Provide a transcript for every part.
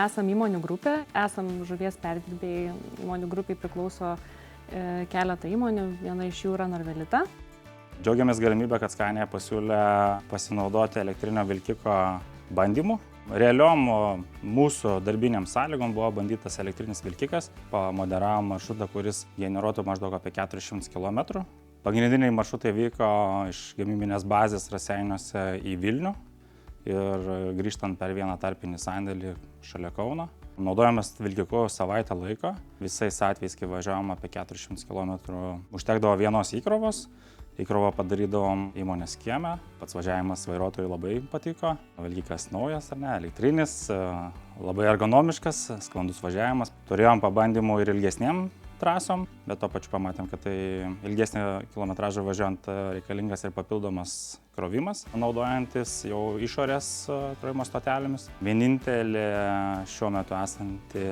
esam įmonių grupė, esam žuvies perdirbėjai, įmonių grupiai priklauso keletą įmonių, viena iš jų yra Norvelita. Džiaugiamės galimybę, kad Scania pasiūlė pasinaudoti elektrinio vilkiko bandymu. Realiom mūsų darbiniam sąlygom buvo bandytas elektrinis vilkikas. Pamoderavom maršrutą, kuris generuotų maždaug apie 400 km. Pagrindiniai maršrutai vyko iš gamybinės bazės Raseiniuose į Vilnių ir grįžtant per vieną tarpinį sandėlį šalia Kauno. Naudojomės vilkiku savaitę laiko. Visais atvejais, kai važiavom apie 400 km, užtekdavo vienos įkrovos. Įkrovą padarydavom įmonės kieme, pats važiavimas vairuotojui labai patiko. Vilkikas naujas, ar ne, elektrinis, labai ergonomiškas, sklandus važiavimas. Turėjom pabandymų ir ilgesniem trasom, bet to pačiu pamatėm, kad tai ilgesnį kilometražą važiuojant reikalingas ir papildomas krovimas, naudojantis jau išorės krovimo stotelėmis. Vienintelė šiuo metu esanti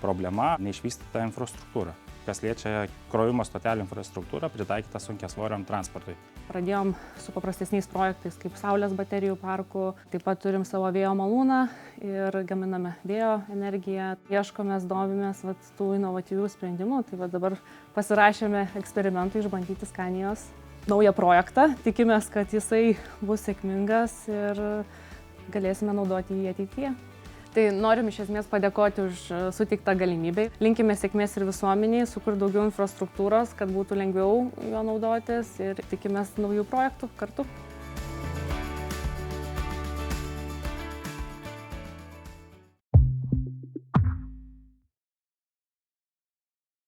problema - neišvystyta infrastruktūra. Kas liečia krovimo stotelių infrastruktūrą, pritaikytą sunkiasvoriam transportui. Pradėjom su paprastesniais projektais kaip saulės baterijų parkų, taip pat turim savo vėjo malūną ir gaminame vėjo energiją. Ieškomės, domimės tų inovatyvių sprendimų, tai dabar pasirašėme eksperimentui išbandyti Scanios naują projektą. Tikimės, kad jisai bus sėkmingas ir galėsime naudoti jį ateityje. Tai norim iš esmės padėkoti už suteiktą galimybę. Linkime sėkmės ir visuomeniai, sukurti daugiau infrastruktūros, kad būtų lengviau juo naudotis ir tikimės naujų projektų kartu.